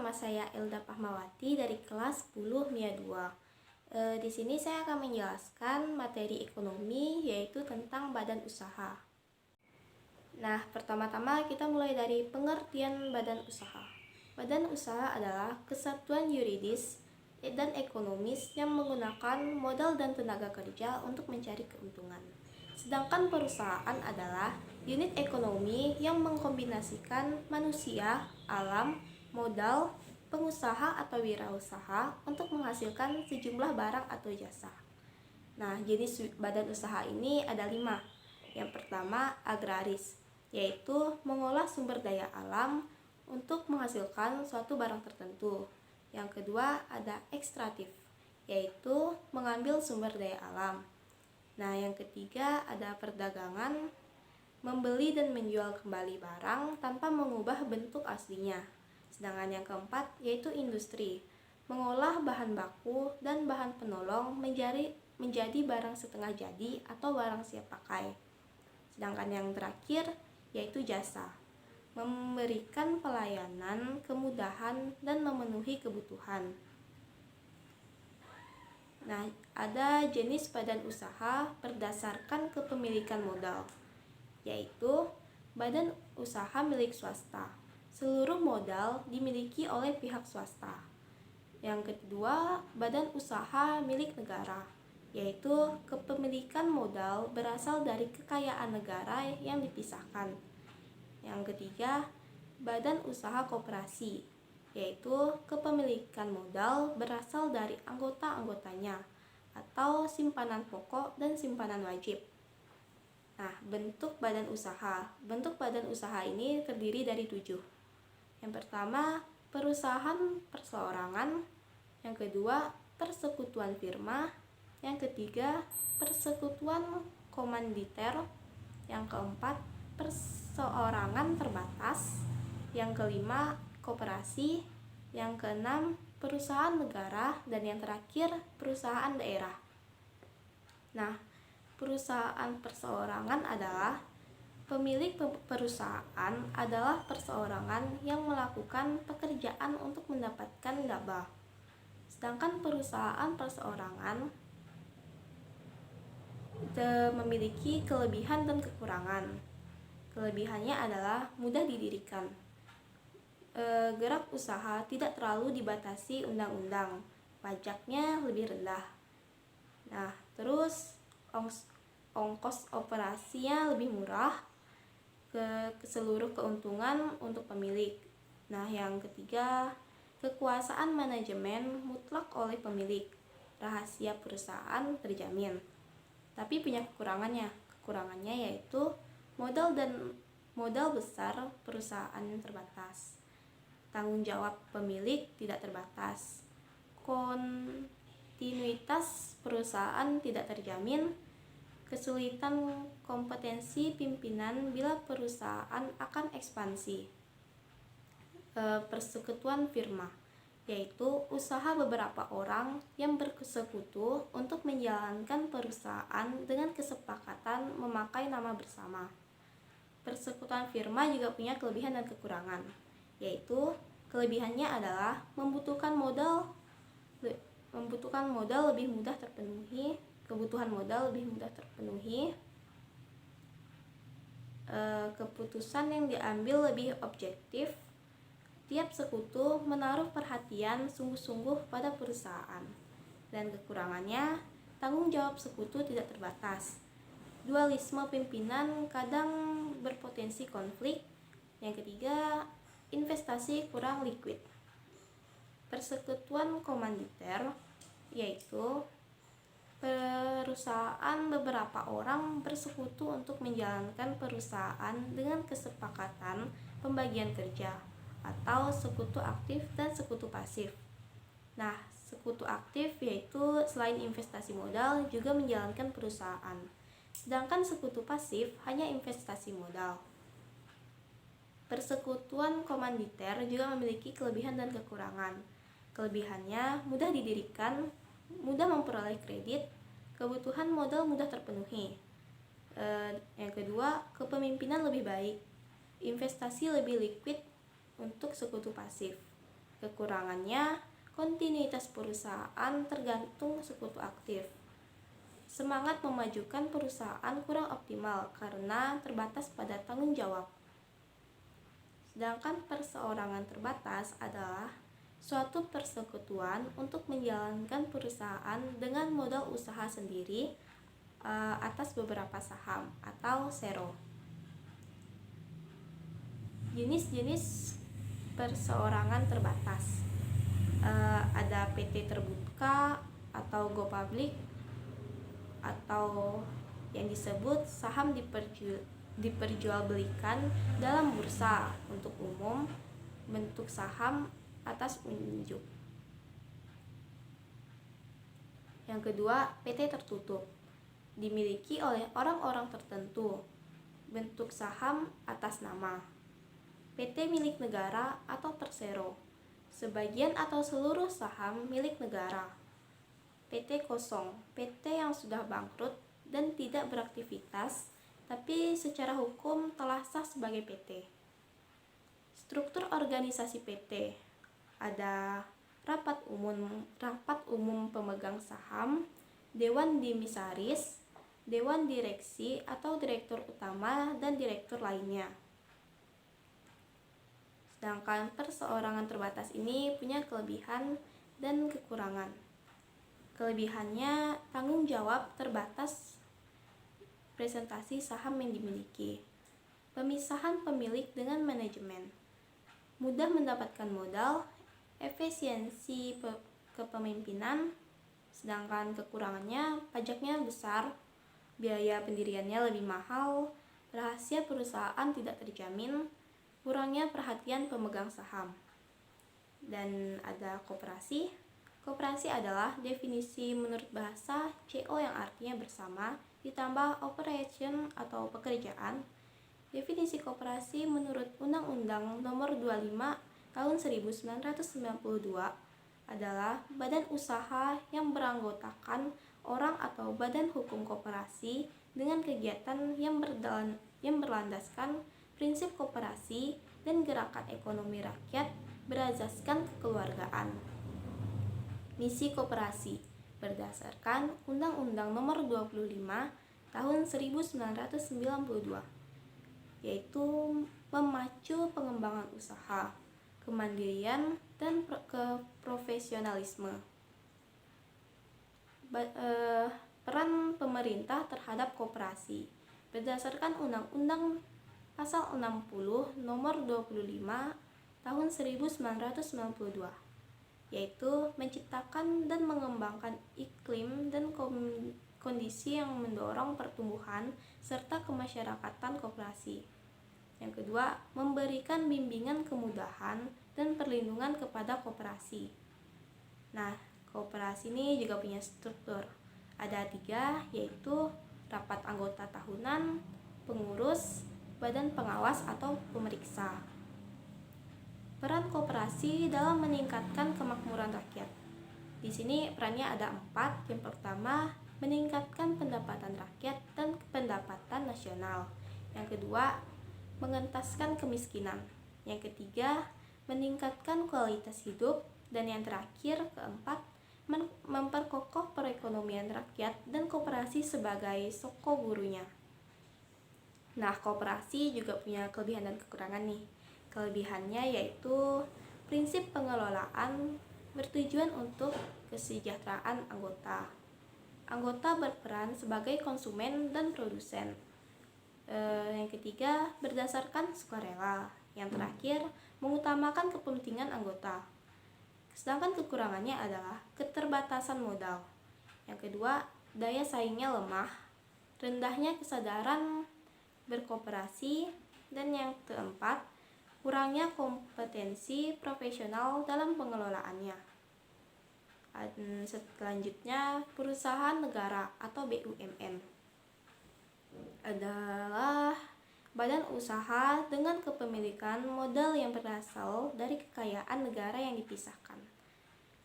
nama saya Elda Pahmawati dari kelas 10 MIA 2. Di sini saya akan menjelaskan materi ekonomi, yaitu tentang badan usaha. Nah, pertama-tama kita mulai dari pengertian badan usaha. Badan usaha adalah kesatuan yuridis dan ekonomis yang menggunakan modal dan tenaga kerja untuk mencari keuntungan. Sedangkan perusahaan adalah unit ekonomi yang mengkombinasikan manusia, alam, modal, pengusaha atau wirausaha untuk menghasilkan sejumlah barang atau jasa. Nah, jenis badan usaha ini ada 5. Yang pertama, agraris, yaitu mengolah sumber daya alam untuk menghasilkan suatu barang tertentu. Yang kedua, ada ekstraktif, yaitu mengambil sumber daya alam. Nah, yang ketiga ada perdagangan, membeli dan menjual kembali barang tanpa mengubah bentuk aslinya. Sedangkan yang keempat yaitu industri, mengolah bahan baku dan bahan penolong menjadi barang setengah jadi atau barang siap pakai. Sedangkan yang terakhir yaitu jasa, memberikan pelayanan, kemudahan, dan memenuhi kebutuhan. Nah, ada jenis badan usaha berdasarkan kepemilikan modal, yaitu badan usaha milik swasta. Seluruh modal dimiliki oleh pihak swasta. Yang kedua, badan usaha milik negara, yaitu kepemilikan modal berasal dari kekayaan negara yang dipisahkan. Yang ketiga, badan usaha koperasi, yaitu kepemilikan modal berasal dari anggota-anggotanya atau simpanan pokok dan simpanan wajib. Nah, bentuk badan usaha. Bentuk badan usaha ini terdiri dari 7. Yang pertama, perusahaan perseorangan. Yang kedua, persekutuan firma. Yang ketiga, persekutuan komanditer. Yang keempat, perseorangan terbatas. Yang kelima, koperasi. Yang keenam, perusahaan negara. Dan yang terakhir, perusahaan daerah. Nah, perusahaan perseorangan adalah pemilik perusahaan adalah perseorangan yang melakukan pekerjaan untuk mendapatkan laba. Sedangkan perusahaan perseorangan memiliki kelebihan dan kekurangan. Kelebihannya adalah mudah didirikan. Gerak usaha tidak terlalu dibatasi undang-undang. Pajaknya lebih rendah. Nah, terus ongkos operasinya lebih murah, ke seluruh keuntungan untuk pemilik. Nah, yang ketiga, kekuasaan manajemen mutlak oleh pemilik. Rahasia perusahaan terjamin. Tapi punya kekurangannya. Kekurangannya yaitu modal besar perusahaan terbatas. Tanggung jawab pemilik tidak terbatas. Kontinuitas perusahaan tidak terjamin. Kesulitan kompetensi pimpinan bila perusahaan akan ekspansi. Persekutuan firma, yaitu usaha beberapa orang yang bersekutu untuk menjalankan perusahaan dengan kesepakatan memakai nama bersama. Persekutuan firma juga punya kelebihan dan kekurangan, yaitu kelebihannya adalah membutuhkan modal lebih mudah terpenuhi. Kebutuhan modal lebih mudah terpenuhi. Keputusan yang diambil lebih objektif. Tiap sekutu menaruh perhatian sungguh-sungguh pada perusahaan. Dan kekurangannya, tanggung jawab sekutu tidak terbatas. Dualisme pimpinan kadang berpotensi konflik. Yang ketiga, investasi kurang liquid. Persekutuan komanditer, yaitu perusahaan beberapa orang bersekutu untuk menjalankan perusahaan dengan kesepakatan pembagian kerja, atau sekutu aktif dan sekutu pasif. Nah, sekutu aktif yaitu selain investasi modal juga menjalankan perusahaan. Sedangkan sekutu pasif hanya investasi modal. Persekutuan komanditer juga memiliki kelebihan dan kekurangan. Kelebihannya mudah didirikan, mudah memperoleh kredit, kebutuhan modal mudah terpenuhi. Yang kedua, kepemimpinan lebih baik, investasi lebih liquid untuk sekutu pasif. Kekurangannya, kontinuitas perusahaan tergantung sekutu aktif. Semangat memajukan perusahaan kurang optimal karena terbatas pada tanggung jawab. Sedangkan perseorangan terbatas adalah suatu persekutuan untuk menjalankan perusahaan dengan modal usaha sendiri atas beberapa saham atau share. Jenis-jenis perseorangan terbatas ada PT terbuka atau go public, atau yang disebut saham diperjualbelikan dalam bursa untuk umum, bentuk saham atas unjuk. Yang kedua, PT tertutup, dimiliki oleh orang-orang tertentu, bentuk saham atas nama. PT milik negara atau persero, sebagian atau seluruh saham milik negara. PT kosong, PT yang sudah bangkrut dan tidak beraktivitas, tapi secara hukum telah sah sebagai PT. Struktur organisasi PT ada rapat umum pemegang saham, dewan dimisaris, dewan direksi atau direktur utama dan direktur lainnya. Sedangkan perseorangan terbatas ini punya kelebihan dan kekurangan. Kelebihannya, tanggung jawab terbatas presentasi saham yang dimiliki, pemisahan pemilik dengan manajemen, mudah mendapatkan modal, efisiensi kepemimpinan. Sedangkan kekurangannya, pajaknya besar, biaya pendiriannya lebih mahal, rahasia perusahaan tidak terjamin, kurangnya perhatian pemegang saham. Dan ada koperasi. Koperasi adalah definisi menurut bahasa CO yang artinya bersama ditambah operation atau pekerjaan. Definisi koperasi menurut Undang-Undang Nomor 25 Tahun 1992 adalah badan usaha yang beranggotakan orang atau badan hukum koperasi dengan kegiatan yang berlandaskan prinsip koperasi dan gerakan ekonomi rakyat berasaskan kekeluargaan. Misi koperasi berdasarkan Undang-Undang Nomor 25 Tahun 1992, yaitu memacu pengembangan usaha, kemandirian, dan keprofesionalisme. Peran pemerintah terhadap koperasi berdasarkan Undang-Undang Pasal 60 Nomor 25 Tahun 1992, yaitu menciptakan dan mengembangkan iklim dan kondisi yang mendorong pertumbuhan serta kemasyarakatan koperasi. Yang kedua, memberikan bimbingan kemudahan dan perlindungan kepada koperasi. Nah, koperasi ini juga punya struktur. Ada 3, yaitu rapat anggota tahunan, pengurus, badan pengawas atau pemeriksa. Peran koperasi dalam meningkatkan kemakmuran rakyat. Di sini perannya ada 4. Yang pertama, meningkatkan pendapatan rakyat dan pendapatan nasional. Yang kedua, mengentaskan kemiskinan. Yang ketiga, meningkatkan kualitas hidup. Dan yang terakhir, keempat, memperkokoh perekonomian rakyat dan koperasi sebagai soko gurunya. Nah, koperasi juga punya kelebihan dan kekurangan nih. Kelebihannya yaitu prinsip pengelolaan bertujuan untuk kesejahteraan anggota. Anggota berperan sebagai konsumen dan produsen. Yang ketiga, berdasarkan sukarela. Yang terakhir, mengutamakan kepentingan anggota. Sedangkan kekurangannya adalah keterbatasan modal. Yang kedua, daya saingnya lemah, rendahnya kesadaran berkooperasi, dan yang keempat, kurangnya kompetensi profesional dalam pengelolaannya. Selanjutnya, perusahaan negara atau BUMN adalah badan usaha dengan kepemilikan modal yang berasal dari kekayaan negara yang dipisahkan.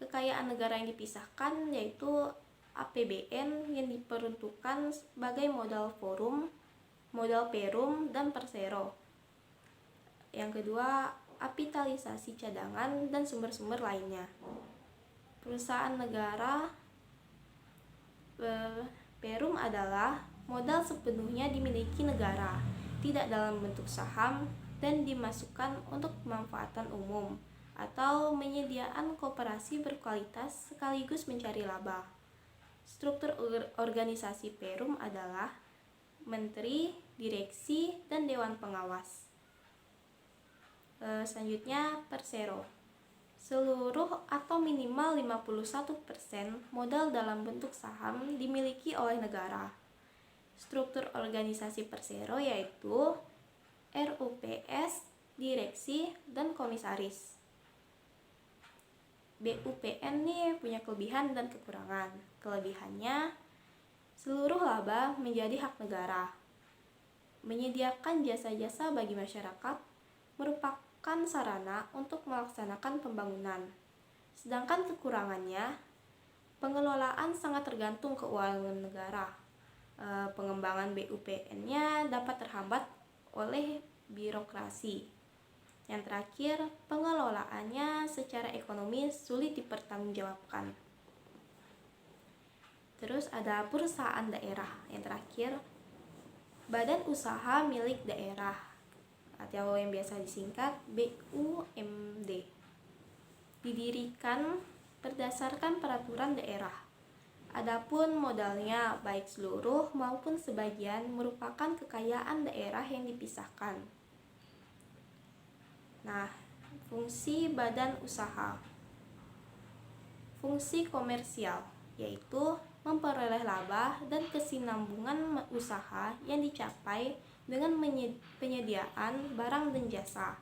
Kekayaan negara yang dipisahkan yaitu APBN yang diperuntukkan sebagai modal forum, modal perum, dan persero. Yang kedua, kapitalisasi cadangan, dan sumber-sumber lainnya. Perusahaan negara Perum adalah modal sepenuhnya dimiliki negara, tidak dalam bentuk saham, dan dimasukkan untuk kemanfaatan umum atau penyediaan koperasi berkualitas sekaligus mencari laba. Struktur organisasi Perum adalah menteri, direksi, dan dewan pengawas. Selanjutnya Persero. Seluruh atau minimal 51% modal dalam bentuk saham dimiliki oleh negara. Struktur organisasi Persero yaitu RUPS, direksi, dan komisaris. BUPN nih punya kelebihan dan kekurangan. Kelebihannya, seluruh laba menjadi hak negara. Menyediakan jasa-jasa bagi masyarakat merupakan sarana untuk melaksanakan pembangunan. Sedangkan kekurangannya, pengelolaan sangat tergantung keuangan negara. Pengembangan BUPN-nya dapat terhambat oleh birokrasi. Yang terakhir, pengelolaannya secara ekonomi sulit dipertanggungjawabkan. Terus ada perusahaan daerah. Yang terakhir, badan usaha milik daerah atau yang biasa disingkat BUMD. Didirikan berdasarkan peraturan daerah. Adapun modalnya baik seluruh maupun sebagian merupakan kekayaan daerah yang dipisahkan. Nah, fungsi badan usaha. Fungsi komersial yaitu memperoleh laba dan kesinambungan usaha yang dicapai dengan penyediaan barang dan jasa.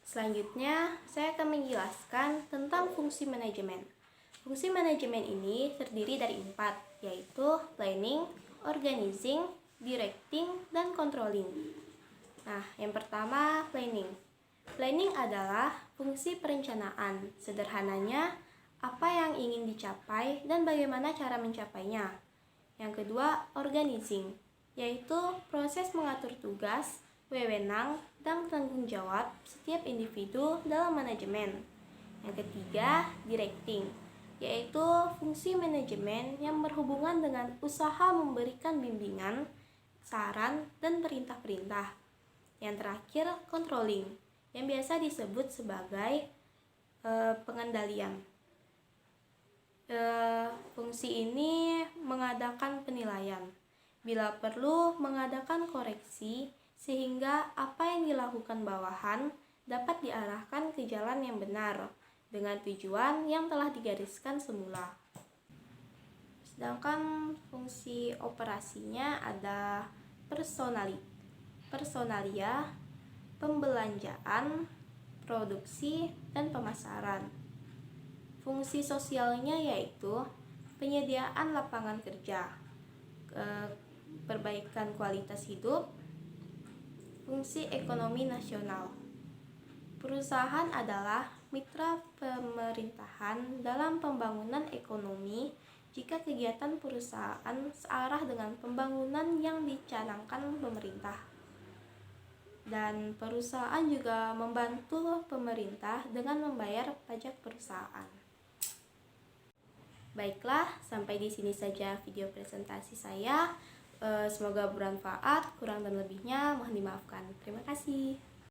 Selanjutnya, saya akan menjelaskan tentang fungsi manajemen. Fungsi manajemen ini terdiri dari 4, yaitu planning, organizing, directing, dan controlling. Nah, yang pertama, planning. Planning adalah fungsi perencanaan. Sederhananya, apa yang ingin dicapai dan bagaimana cara mencapainya. Yang kedua, organizing, yaitu proses mengatur tugas, wewenang, dan tanggung jawab setiap individu dalam manajemen. Yang ketiga, directing, yaitu fungsi manajemen yang berhubungan dengan usaha memberikan bimbingan, saran, dan perintah-perintah. Yang terakhir, controlling, yang biasa disebut sebagai pengendalian. Fungsi ini mengadakan penilaian, bila perlu mengadakan koreksi sehingga apa yang dilakukan bawahan dapat diarahkan ke jalan yang benar dengan tujuan yang telah digariskan semula. Sedangkan fungsi operasinya ada personalia, pembelanjaan, produksi, dan pemasaran. Fungsi sosialnya yaitu penyediaan lapangan kerja, perbaikan kualitas hidup, fungsi ekonomi nasional. Perusahaan adalah mitra pemerintahan dalam pembangunan ekonomi jika kegiatan perusahaan searah dengan pembangunan yang dicanangkan pemerintah. Dan perusahaan juga membantu pemerintah dengan membayar pajak perusahaan. Baiklah, sampai di sini saja video presentasi saya. Semoga bermanfaat, kurang dan lebihnya mohon dimaafkan. Terima kasih.